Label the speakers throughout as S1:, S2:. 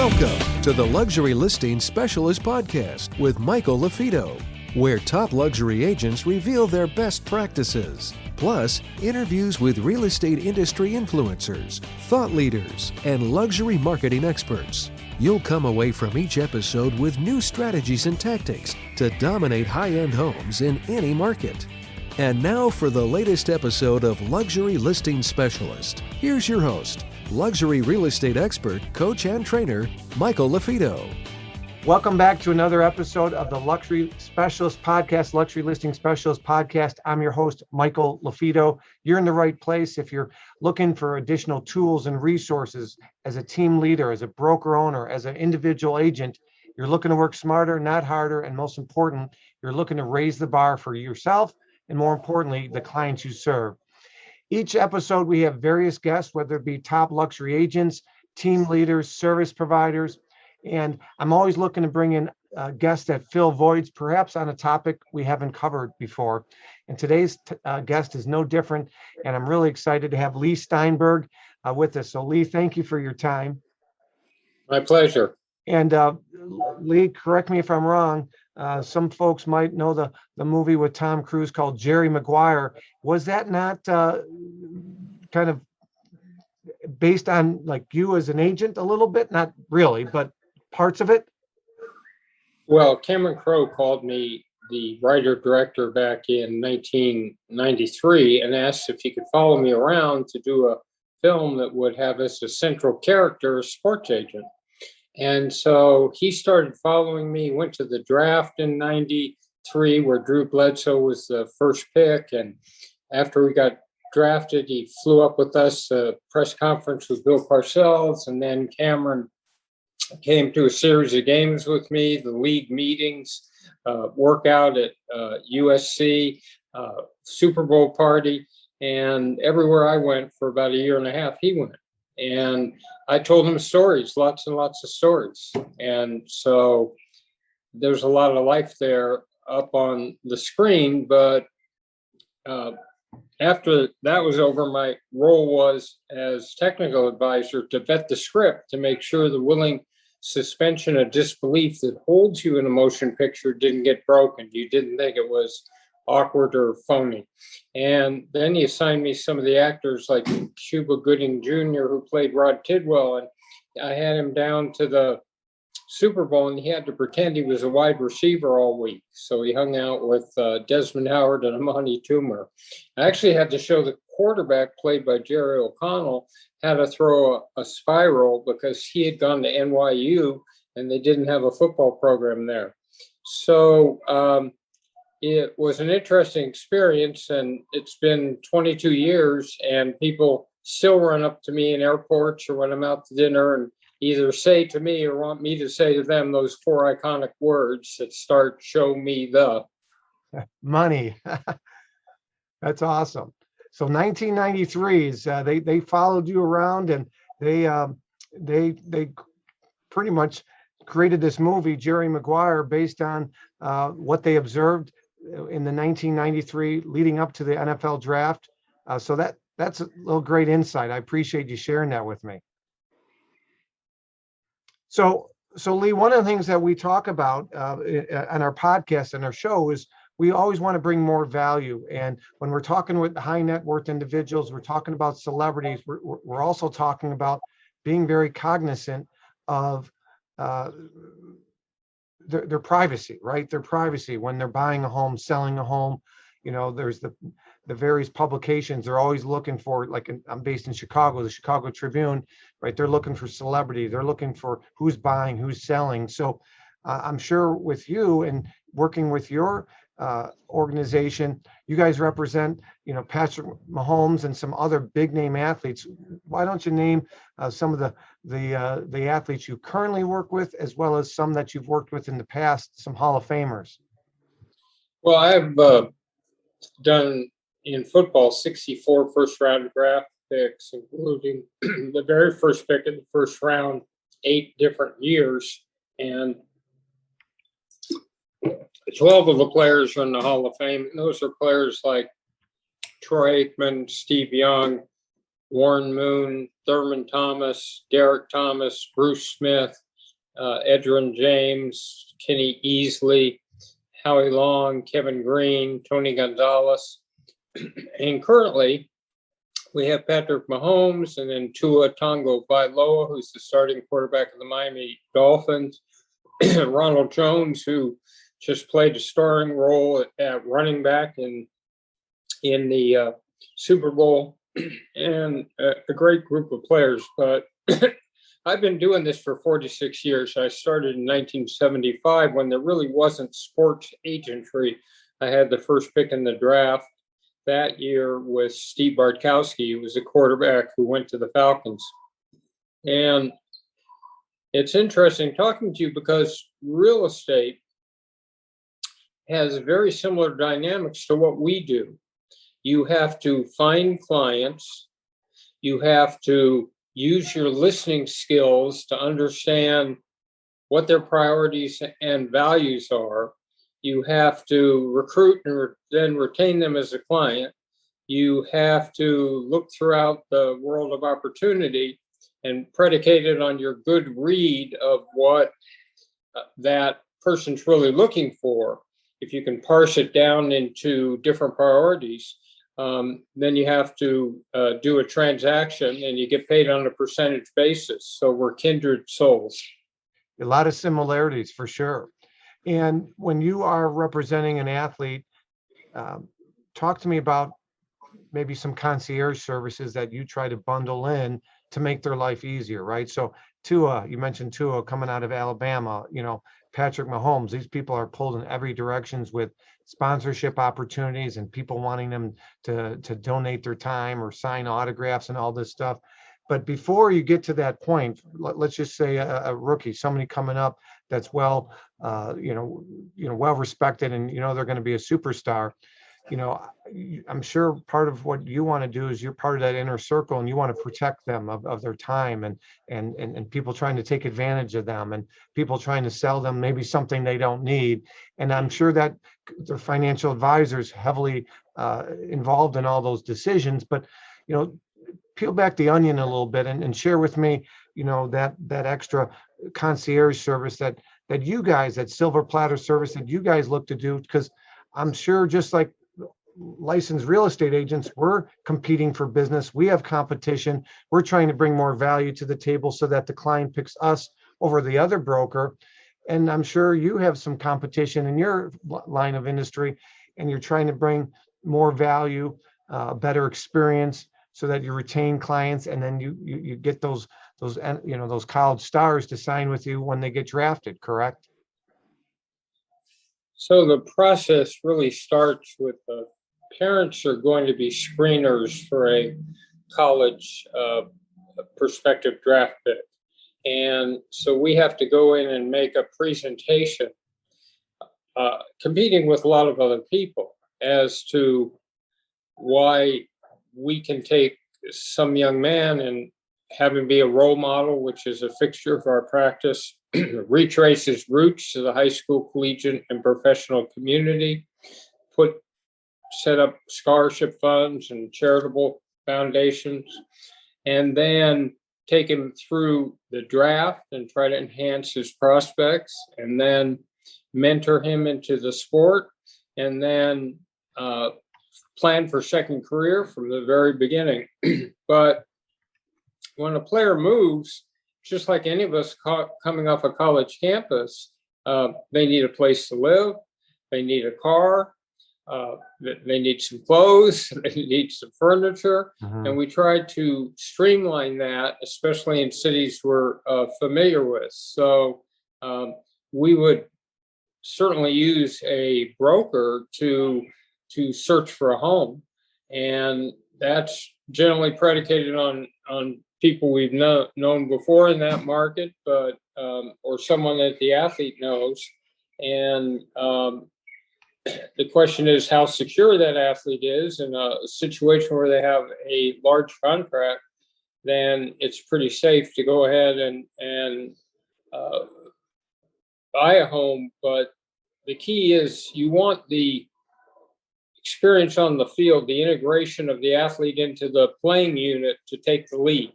S1: Welcome to the Luxury Listing Specialist Podcast with Michael LaFido, where top luxury agents reveal their best practices, plus interviews with real estate industry influencers, thought leaders, and luxury marketing experts. You'll come away from each episode with new strategies and tactics to dominate high-end homes in any market. And now for the latest episode of Luxury Listing Specialist. Here's your host, luxury real estate expert, coach, and trainer, Michael LaFido.
S2: Welcome back to another episode of the Luxury Specialist Podcast, Luxury Listing Specialist Podcast. I'm your host, Michael LaFido. You're in the right place if you're looking for additional tools and resources as a team leader, as a broker owner, as an individual agent. You're looking to work smarter, not harder, and most important, you're looking to raise the bar for yourself and, more importantly, the clients you serve. Each episode, we have various guests, whether it be top luxury agents, team leaders, service providers, and I'm always looking to bring in guests that fill voids, perhaps on a topic we haven't covered before. And today's guest is no different, and I'm really excited to have Leigh Steinberg with us. So, Leigh, thank you for your time.
S3: My pleasure.
S2: And Leigh, correct me if I'm wrong. Some folks might know the movie with Tom Cruise called Jerry Maguire. Was that not kind of based on like you as an agent a little bit? Not really, but parts of it?
S3: Well, Cameron Crowe called me, the writer-director, back in 1993 and asked if he could follow me around to do a film that would have as a central character a sports agent. And so he started following me, went to the draft in 93 where Drew Bledsoe was the first pick. And after we got drafted, he flew up with us to a press conference with Bill Parcells. And then Cameron came to a series of games with me, the league meetings, workout at USC, Super Bowl party. And everywhere I went for about a year and a half, he went. And I told him stories, lots and lots of stories. And so there's a lot of life there up on the screen. But after that was over, my role was as technical advisor to vet the script to make sure the willing suspension of disbelief that holds you in a motion picture didn't get broken. You didn't think it was awkward or phony. And then he assigned me some of the actors like Cuba Gooding Jr., who played Rod Tidwell. And I had him down to the Super Bowl and he had to pretend he was a wide receiver all week. So he hung out with Desmond Howard and Amani Toomer. I actually had to show the quarterback, played by Jerry O'Connell, how to throw a spiral because he had gone to NYU and they didn't have a football program there. So it was an interesting experience, and it's been 22 years, and people still run up to me in airports or when I'm out to dinner and either say to me or want me to say to them those four iconic words that start, "Show me the
S2: money." That's awesome. So 1993 is they followed you around, and they pretty much created this movie, Jerry Maguire, based on what they observed in the 1993 leading up to the NFL draft. So that's a little great insight. I appreciate you sharing that with me. So Leigh, one of the things that we talk about on our podcast and our show is we always want to bring more value. And when we're talking with high net worth individuals, we're talking about celebrities, we're also talking about being very cognizant of their privacy, right? Their privacy when they're buying a home, selling a home. You know, there's the various publications. They're always looking for, like, I'm based in Chicago, the Chicago Tribune, right? They're looking for celebrity. They're looking for who's buying, who's selling. So I'm sure with you and working with your organization, you guys represent, Patrick Mahomes and some other big name athletes. Why don't you name some of the athletes you currently work with, as well as some that you've worked with in the past, some Hall of Famers?
S3: Well, I've done in football 64 first round draft picks, including the very first pick in the first round, 8 different years. And 12 of the players are in the Hall of Fame. And those are players like Troy Aikman, Steve Young, Warren Moon, Thurman Thomas, Derek Thomas, Bruce Smith, Edgerrin James, Kenny Easley, Howie Long, Kevin Green, Tony Gonzalez. And currently, we have Patrick Mahomes and then Tua Tagovailoa, who's the starting quarterback of the Miami Dolphins. Ronald Jones, who just played a starring role at running back in the Super Bowl, and a great group of players. But I've been doing this for 46 years. I started in 1975 when there really wasn't sports agentry. I had the first pick in the draft that year with Steve Bartkowski, who was a quarterback who went to the Falcons. And it's interesting talking to you because real estate has very similar dynamics to what we do. You have to find clients. You have to use your listening skills to understand what their priorities and values are. You have to recruit and then retain them as a client. You have to look throughout the world of opportunity and predicate it on your good read of what that person's really looking for. If you can parse it down into different priorities, then you have to do a transaction and you get paid on a percentage basis. So we're kindred souls.
S2: A lot of similarities for sure. And when you are representing an athlete, talk to me about maybe some concierge services that you try to bundle in to make their life easier, right? So Tua, you mentioned Tua coming out of Alabama, Patrick Mahomes, these people are pulled in every directions with sponsorship opportunities and people wanting them to donate their time or sign autographs and all this stuff. But before you get to that point, let's just say a rookie, somebody coming up that's well respected, and they're going to be a superstar. I'm sure part of what you want to do is you're part of that inner circle and you want to protect them of their time and people trying to take advantage of them and people trying to sell them maybe something they don't need. And I'm sure that their financial advisors heavily involved in all those decisions. But, peel back the onion a little bit and share with me, that extra concierge service that you guys, that silver platter service that you guys look to do, because I'm sure just like licensed real estate agents, we're competing for business. We have competition. We're trying to bring more value to the table so that the client picks us over the other broker. And I'm sure you have some competition in your line of industry, and you're trying to bring more value, better experience, so that you retain clients, and then you get those college stars to sign with you when they get drafted. Correct?
S3: So the process really starts with the parents are going to be screeners for a college prospective draft pick. And so we have to go in and make a presentation, competing with a lot of other people, as to why we can take some young man and have him be a role model, which is a fixture of our practice, retrace his roots to the high school, collegiate, and professional community, set up scholarship funds and charitable foundations, and then take him through the draft and try to enhance his prospects, and then mentor him into the sport, and then plan for second career from the very beginning. But when a player moves, just like any of us coming off a college campus, they need a place to live, they need a car, they need some clothes, they need some furniture. Mm-hmm. And we try to streamline that, especially in cities we're familiar with. So we would certainly use a broker to search for a home. And that's generally predicated on people we've known before in that market, but or someone that the athlete knows. And the question is how secure that athlete is. In a situation where they have a large contract, then it's pretty safe to go ahead and buy a home. But the key is you want the experience on the field, the integration of the athlete into the playing unit to take the lead.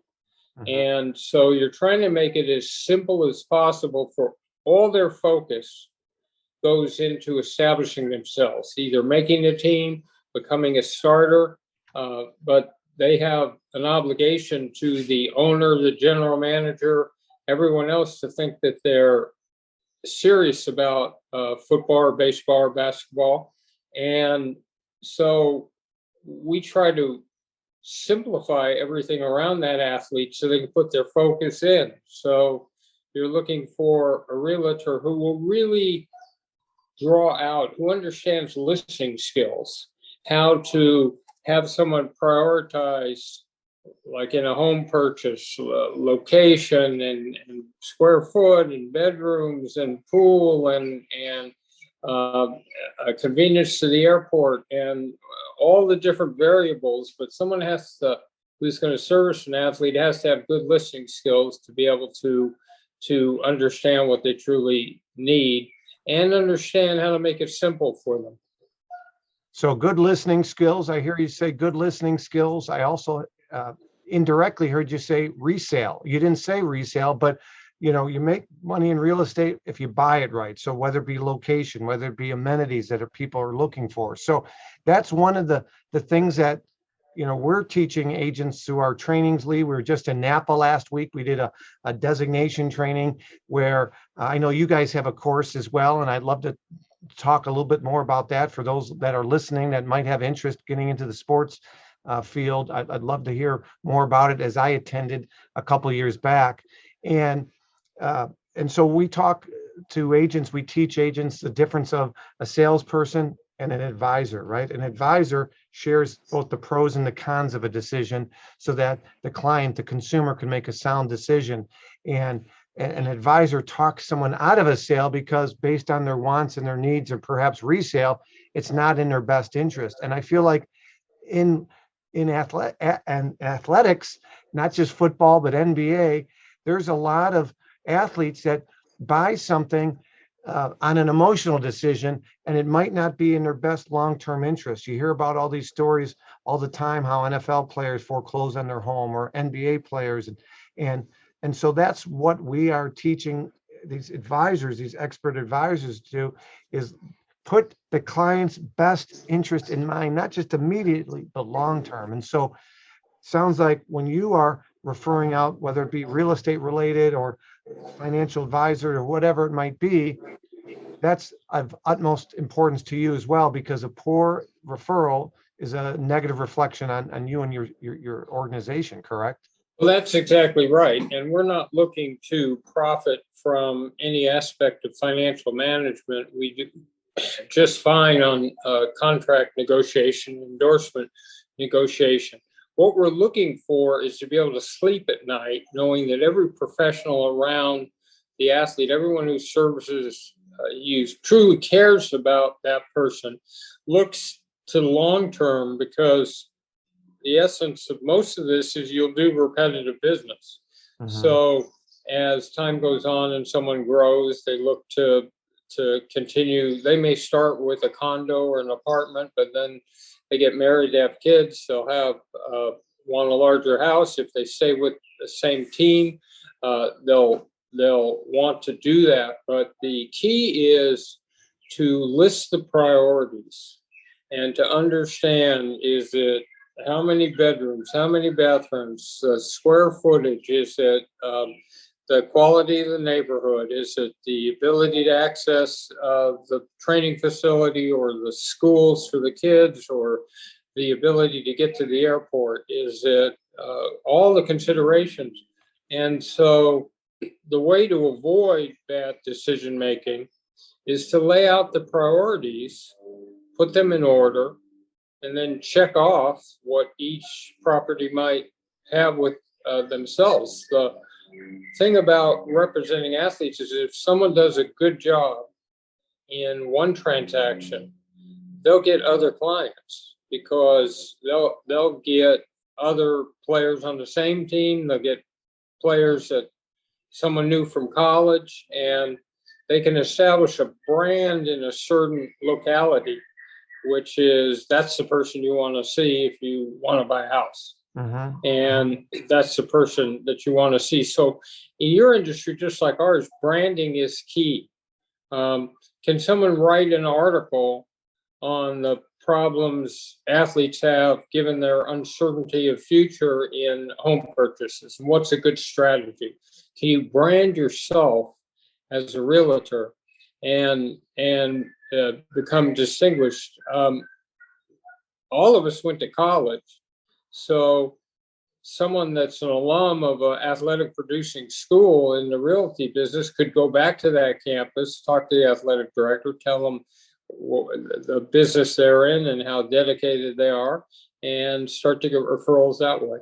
S3: And so you're trying to make it as simple as possible for all their focus goes into establishing themselves, either making a team, becoming a starter, but they have an obligation to the owner, the general manager, everyone else to think that they're serious about football or baseball or basketball. And so we try to simplify everything around that athlete so they can put their focus in. So you're looking for a realtor who will really draw out, who understands listing skills, how to have someone prioritize, like in a home purchase, location and square foot and bedrooms and pool and a convenience to the airport and all the different variables. But someone who's going to service an athlete has to have good listing skills to be able to understand what they truly need and understand how to make it simple for them.
S2: So good listening skills. I hear you say good listening skills. I also indirectly heard you say resale. You didn't say resale, but you make money in real estate if you buy it right. So whether it be location, whether it be amenities that people are looking for. So that's one of the things that we're teaching agents through our trainings. Leigh, we were just in Napa last week. We did a designation training where I know you guys have a course as well, and I'd love to talk a little bit more about that for those that are listening that might have interest getting into the sports field. I'd love to hear more about it, as I attended a couple of years back. And so we talk to agents, we teach agents the difference of a salesperson and an advisor, right? An advisor shares both the pros and the cons of a decision so that the client, the consumer, can make a sound decision. And an advisor talks someone out of a sale because based on their wants and their needs, or perhaps resale, it's not in their best interest. And I feel like in athletics, not just football, but NBA, there's a lot of athletes that buy something on an emotional decision, and it might not be in their best long-term interest. You hear about all these stories all the time, how NFL players foreclose on their home, or NBA players. And so that's what we are teaching these advisors, these expert advisors to do, is put the client's best interest in mind, not just immediately, but long-term. And so sounds like when you are referring out, whether it be real estate related or financial advisor or whatever it might be, that's of utmost importance to you as well, because a poor referral is a negative reflection on you and your organization, correct?
S3: Well, that's exactly right. And we're not looking to profit from any aspect of financial management. We do just fine on contract negotiation, endorsement negotiation. What we're looking for is to be able to sleep at night, knowing that every professional around the athlete, everyone who services you, truly cares about that person, looks to the long term, because the essence of most of this is you'll do repetitive business. So as time goes on and someone grows, they look to continue. They may start with a condo or an apartment, but then they get married, they have kids, they'll have want a larger house. If they stay with the same team, they'll want to do that. But the key is to list the priorities and to understand, is it how many bedrooms, how many bathrooms, square footage, is it the quality of the neighborhood, is it the ability to access the training facility or the schools for the kids, or the ability to get to the airport, is it all the considerations. And so the way to avoid bad decision making is to lay out the priorities, put them in order, and then check off what each property might have with themselves. The thing about representing athletes is if someone does a good job in one transaction, they'll get other clients, because they'll get other players on the same team. They'll get players that someone knew from college, and they can establish a brand in a certain locality, which is, that's the person you want to see if you want to buy a house. And that's the person that you want to see. So in your industry, just like ours, branding is key. Can someone write an article on the problems athletes have given their uncertainty of future in home purchases? And what's a good strategy? Can you brand yourself as a realtor and become distinguished? All of us went to college. So someone that's an alum of an athletic producing school in the realty business could go back to that campus, talk to the athletic director, tell them the business they're in and how dedicated they are, and start to get referrals that way.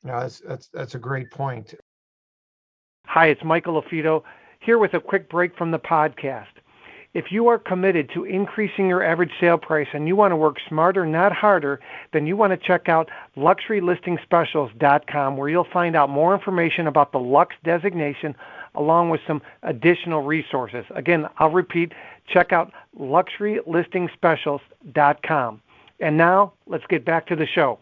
S2: Yeah, that's a great point.
S4: Hi, it's Michael LaFido here with a quick break from the podcast. If you are committed to increasing your average sale price and you want to work smarter, not harder, then you want to check out LuxuryListingSpecials.com, where you'll find out more information about the Lux designation along with some additional resources. Again, I'll repeat, check out LuxuryListingSpecials.com. And now let's get back to the show.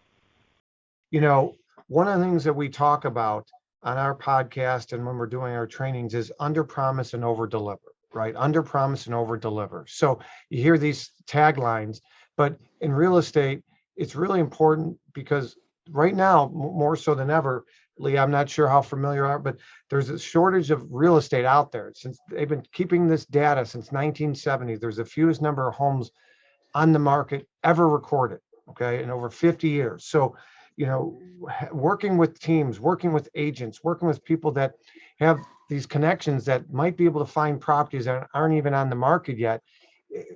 S2: You know, one of the things that we talk about on our podcast and when we're doing our trainings is under promise and over deliver. Right? Under promise and over deliver. So you hear these taglines, but in real estate, it's really important because right now, more so than ever, Leigh, I'm not sure how familiar you are, but there's a shortage of real estate out there. Since they've been keeping this data since 1970, there's the fewest number of homes on the market ever recorded, okay, in over 50 years. So, you know, working with teams, working with agents, working with people that have these connections that might be able to find properties that aren't even on the market yet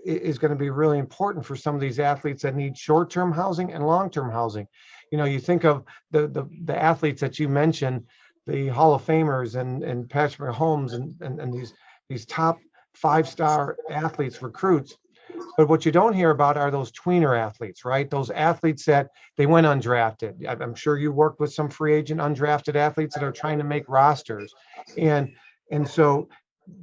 S2: is going to be really important for some of these athletes that need short-term housing and long-term housing. You know, you think of the athletes that you mentioned, the Hall of Famers and Patrick Mahomes and these top 5-star athletes, recruits. But what you don't hear about are those tweener athletes, right? Those athletes that they went undrafted. I'm sure you worked with some free agent undrafted athletes that are trying to make rosters. And so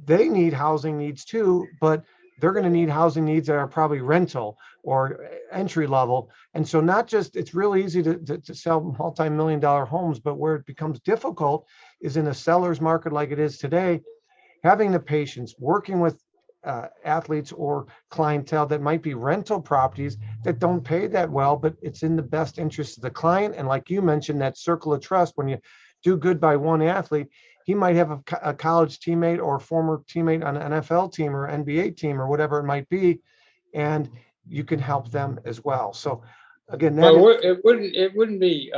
S2: they need housing needs too, but they're going to need housing needs that are probably rental or entry level. And so not just, it's really easy to sell multi-million-dollar homes, but where it becomes difficult is in a seller's market like it is today, having the patience, working with athletes or clientele that might be rental properties that don't pay that well, but it's in the best interest of the client. And like you mentioned, that circle of trust, when you do good by one athlete, he might have a college teammate or former teammate on an NFL team or NBA team or whatever it might be, and you can help them as well. So again,
S3: it wouldn't be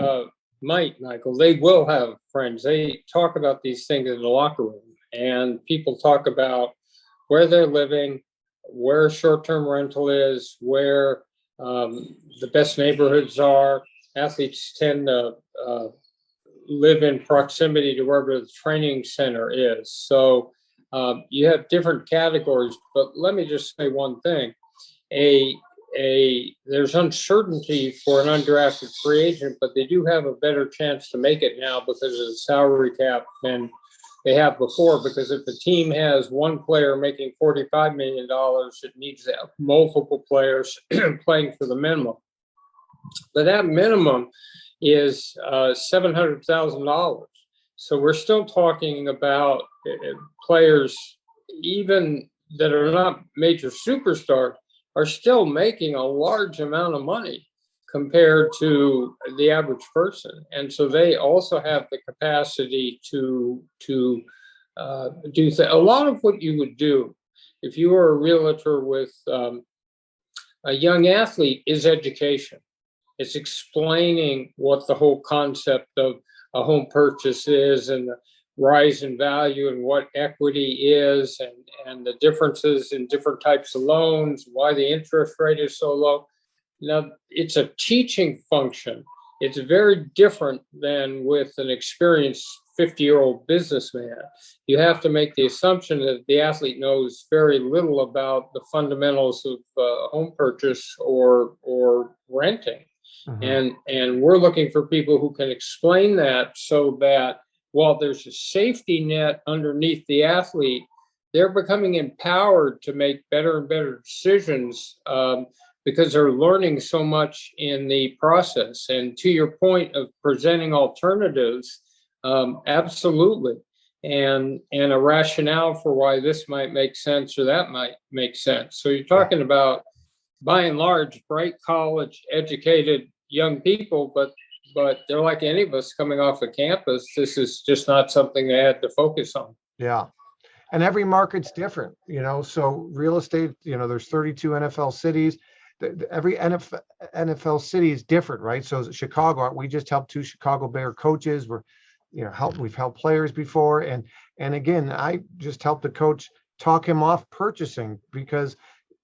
S3: Michael. They will have friends. They talk about these things in the locker room, and people talk about where they're living, where short-term rental is, where the best neighborhoods are. Athletes tend to live in proximity to wherever the training center is. So you have different categories, but let me just say one thing. There's uncertainty for an undrafted free agent, but they do have a better chance to make it now because of the salary cap than they have before, because if the team has one player making $45 million, it needs to have multiple players playing for the minimum. But that minimum is $700,000. So we're still talking about players, even that are not major superstars, are still making a large amount of money compared to the average person. And so they also have the capacity to do a lot of what you would do if you were a realtor with a young athlete is education. It's explaining what the whole concept of a home purchase is and the rise in value and what equity is and the differences in different types of loans, why the interest rate is so low. Now, it's a teaching function. It's very different than with an experienced 50-year-old businessman. You have to make the assumption that the athlete knows very little about the fundamentals of home purchase or renting. Mm-hmm. And we're looking for people who can explain that so that while there's a safety net underneath the athlete, they're becoming empowered to make better and better decisions because they're learning so much in the process. And to your point of presenting alternatives, absolutely. And a rationale for why this might make sense or that might make sense. So you're talking about, by and large, bright college educated young people, but they're like any of us coming off of campus. This is just not something they had to focus on.
S2: Yeah. And every market's different, so real estate, there's 32 NFL cities. Every NFL city is different, right? So Chicago, we just helped 2 Chicago Bear coaches. We've helped players before. And again, I just helped the coach talk him off purchasing because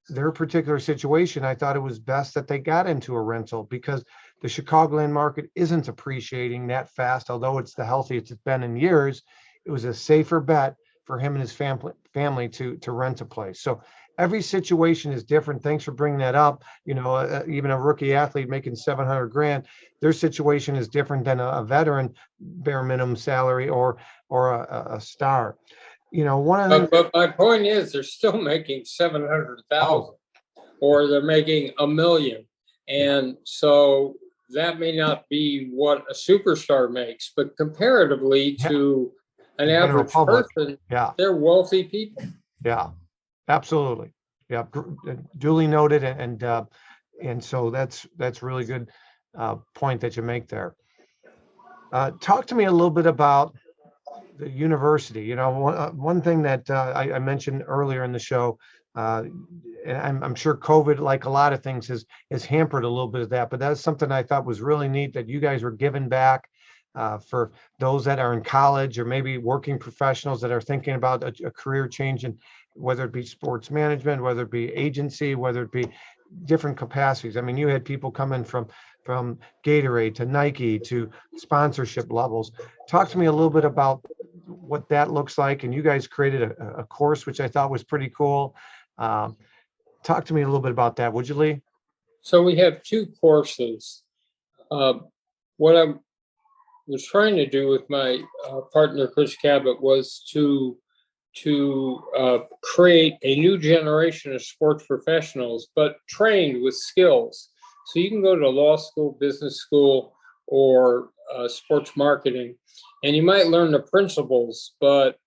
S2: their particular situation, I thought it was best that they got into a rental because the Chicagoland market isn't appreciating that fast. Although it's the healthiest it's been in years, it was a safer bet for him and his family to rent a place. So every situation is different. Thanks for bringing that up. Even a rookie athlete making $700,000, their situation is different than a veteran bare minimum salary or a star.
S3: But my point is, they're still making 700,000, or they're making $1 million, and so that may not be what a superstar makes, but comparatively to an average person, they're wealthy people.
S2: Yeah, absolutely. Yeah, duly noted, and so that's really good point that you make there. Talk to me a little bit about the university. One thing that I mentioned earlier in the show, and I'm sure COVID, like a lot of things, has hampered a little bit of that. But that's something I thought was really neat that you guys were giving back for those that are in college or maybe working professionals that are thinking about a career change, and whether it be sports management, whether it be agency, whether it be different capacities. I mean, you had people coming from Gatorade to Nike to sponsorship levels. Talk to me a little bit about what that looks like. And you guys created a course, which I thought was pretty cool. Talk to me a little bit about that, would you, Leigh?
S3: So we have 2 courses. What I was trying to do with my partner, Chris Cabot, was to create a new generation of sports professionals, but trained with skills. So you can go to law school, business school, or sports marketing, and you might learn the principles, but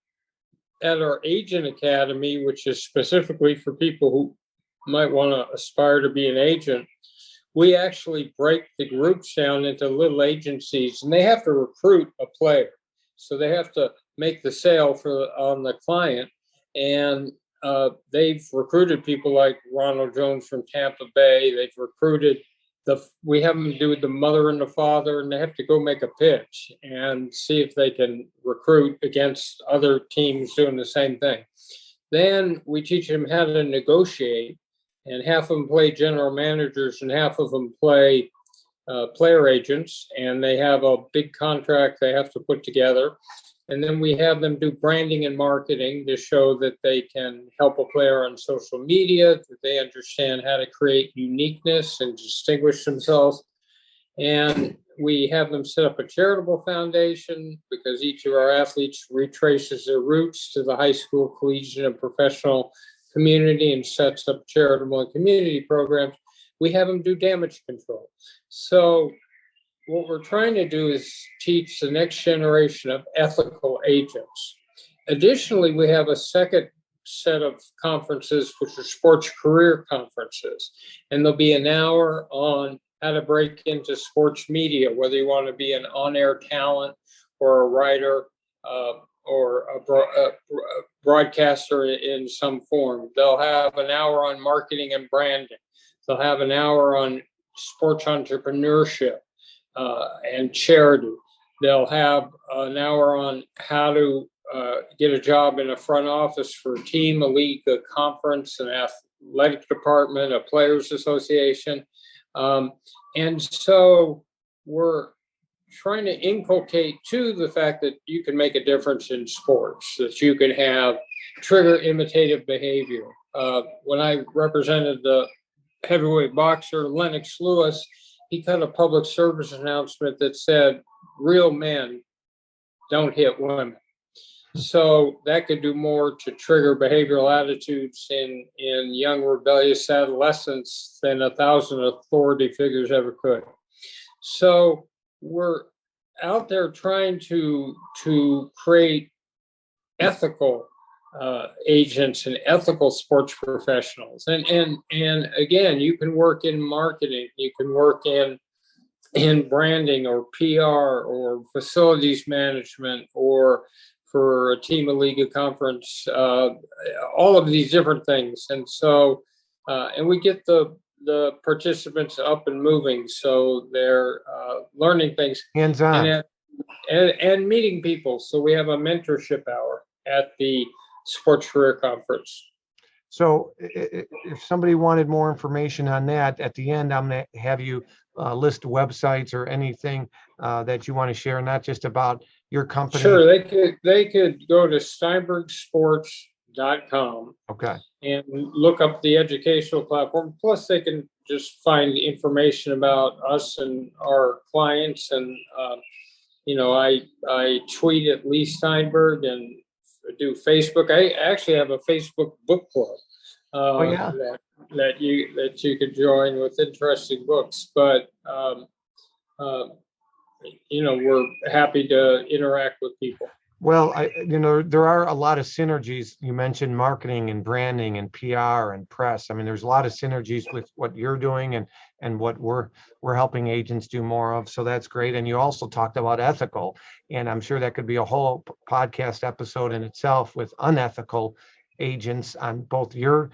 S3: at our agent academy, which is specifically for people who might want to aspire to be an agent, we actually break the groups down into little agencies, and they have to recruit a player. So they have to make the sale on the client, and they've recruited people like Ronald Jones from Tampa Bay. They've recruited we have them do the mother and the father, and they have to go make a pitch and see if they can recruit against other teams doing the same thing. Then we teach them how to negotiate, and half of them play general managers and half of them play player agents, and they have a big contract they have to put together. And then we have them do branding and marketing to show that they can help a player on social media, that they understand how to create uniqueness and distinguish themselves. And we have them set up a charitable foundation because each of our athletes retraces their roots to the high school, collegiate, and professional community and sets up charitable and community programs. We have them do damage control. So what we're trying to do is teach the next generation of ethical agents. Additionally, we have a second set of conferences, which are sports career conferences. And there'll be an hour on how to break into sports media, whether you want to be an on-air talent or a writer or a broadcaster in some form. They'll have an hour on marketing and branding. They'll have an hour on sports entrepreneurship and charity. They'll have an hour on how to get a job in a front office for a team, a league, a conference, an athletic department, a players association. And so we're trying to inculcate too the fact that you can make a difference in sports, that you can have trigger imitative behavior. When I represented the heavyweight boxer Lennox Lewis, he cut a public service announcement that said, "Real men don't hit women." So that could do more to trigger behavioral attitudes in young rebellious adolescents than 1,000 authority figures ever could. So we're out there trying to create ethical agents and ethical sports professionals. And again, you can work in marketing, you can work in branding or PR or facilities management or for a team, a league, a conference, all of these different things. And so, and we get the participants up and moving, so they're learning things
S2: hands-on
S3: and meeting people. So we have a mentorship hour at the Sports Career Conference.
S2: So if somebody wanted more information on that, at the end, I'm going to have you list websites or anything that you want to share, not just about your company.
S3: Sure, they could go to steinbergsports.com.
S2: Okay.
S3: And look up the educational platform. Plus, they can just find information about us and our clients. And I tweet at Leigh Steinberg and do Facebook. I actually have a Facebook book club that you could join with interesting books. But we're happy to interact with people.
S2: Well, there are a lot of synergies. You mentioned marketing and branding and PR and press. I mean, there's a lot of synergies with what you're doing and what we're helping agents do more of. So that's great. And you also talked about ethical, and I'm sure that could be a whole podcast episode in itself with unethical agents on both your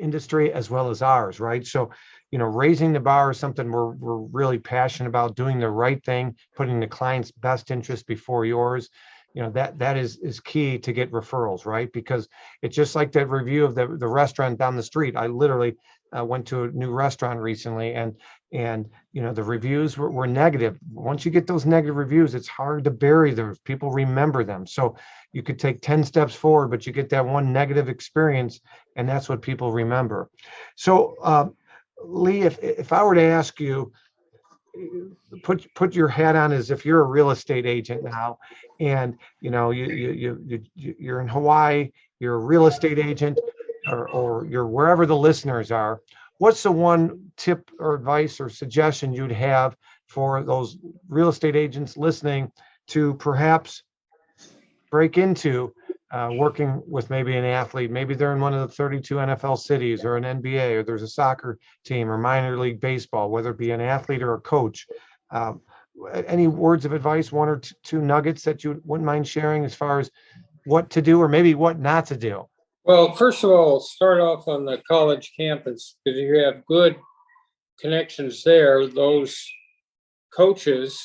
S2: industry as well as ours, right? So, raising the bar is something we're really passionate about, doing the right thing, putting the client's best interest before yours. That is key to get referrals, right? Because it's just like that review of the restaurant down the street. I literally went to a new restaurant recently, and the reviews were negative. Once you get those negative reviews, it's hard to bury those. People remember them. So you could take 10 steps forward, but you get that one negative experience, and that's what people remember. So Leigh, if I were to ask you, put your hat on as if you're a real estate agent now, and you're in Hawaii, you're a real estate agent, or you're wherever the listeners are. What's the one tip or advice or suggestion you'd have for those real estate agents listening to perhaps break into working with maybe an athlete? Maybe they're in one of the 32 NFL cities or an NBA, or there's a soccer team or minor league baseball, whether it be an athlete or a coach. Any words of advice, one or two nuggets that you wouldn't mind sharing as far as what to do or maybe what not to do?
S3: Well, first of all, start off on the college campus, because if you have good connections there, those coaches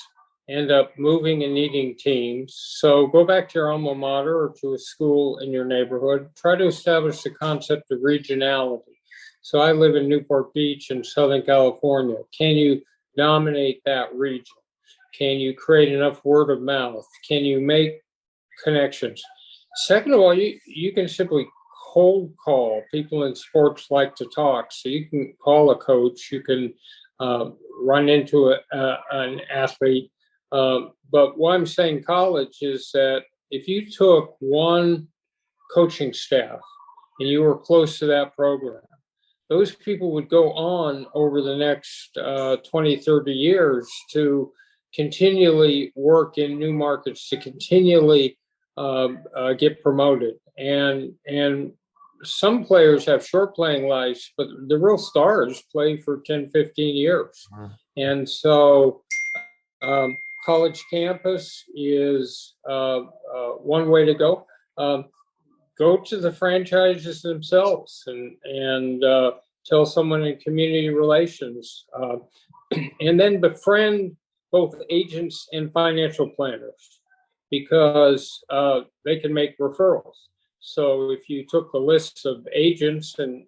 S3: end up moving and needing teams. So go back to your alma mater or to a school in your neighborhood. Try to establish the concept of regionality. So I live in Newport Beach in Southern California. Can you dominate that region? Can you create enough word of mouth? Can you make connections? Second of all, you can simply cold call. People in sports like to talk. So you can call a coach. You can run into an athlete. But why I'm saying college is that if you took one coaching staff and you were close to that program, those people would go on over the next 20, 30 years to continually work in new markets, to continually get promoted. And some players have short playing lives, but the real stars play for 10, 15 years. And so college campus is one way to go. Go to the franchises themselves and tell someone in community relations, and then befriend both agents and financial planners, because they can make referrals. So if you took the list of agents and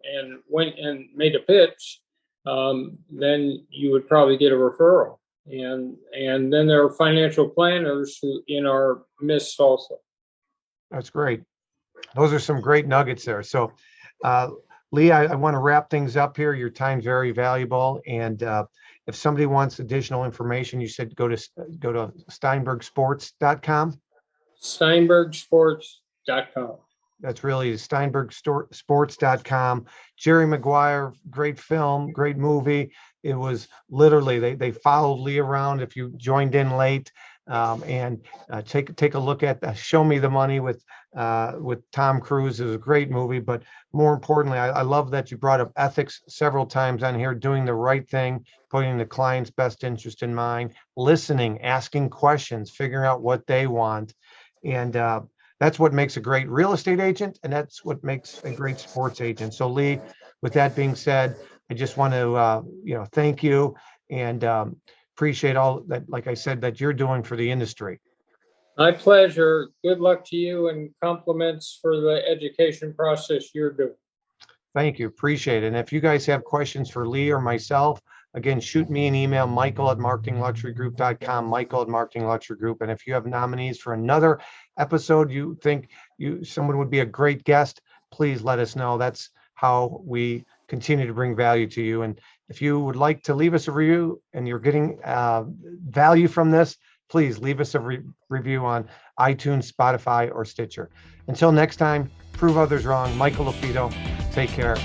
S3: went and made a pitch, then you would probably get a referral. And then there are financial planners who in our midst also.
S2: That's great. Those are some great nuggets there. So, Leigh, I want to wrap things up here. Your time's very valuable. And if somebody wants additional information, you said go to steinbergsports.com.
S3: SteinbergSports.com.
S2: That's really SteinbergSports.com. Jerry Maguire, great film, great movie. It was literally, they followed Leigh around if you joined in late. And take a look at Show Me the Money with Tom Cruise. It was a great movie, but more importantly, I love that you brought up ethics several times on here, doing the right thing, putting the client's best interest in mind, listening, asking questions, figuring out what they want. And that's what makes a great real estate agent, and that's what makes a great sports agent. So Leigh, with that being said, I just want to thank you and appreciate all that, like I said, that you're doing for the industry.
S3: My pleasure. Good luck to you, and compliments for the education process you're doing.
S2: Thank you. Appreciate it. And if you guys have questions for Leigh or myself, again, shoot me an email, michael@marketingluxurygroup.com, michael@marketingluxurygroup. And if you have nominees for another episode you think someone would be a great guest, please let us know. That's how we continue to bring value to you. And if you would like to leave us a review and you're getting value from this, please leave us a review on iTunes, Spotify, or Stitcher. Until next time, prove others wrong. Michael LaFido, take care.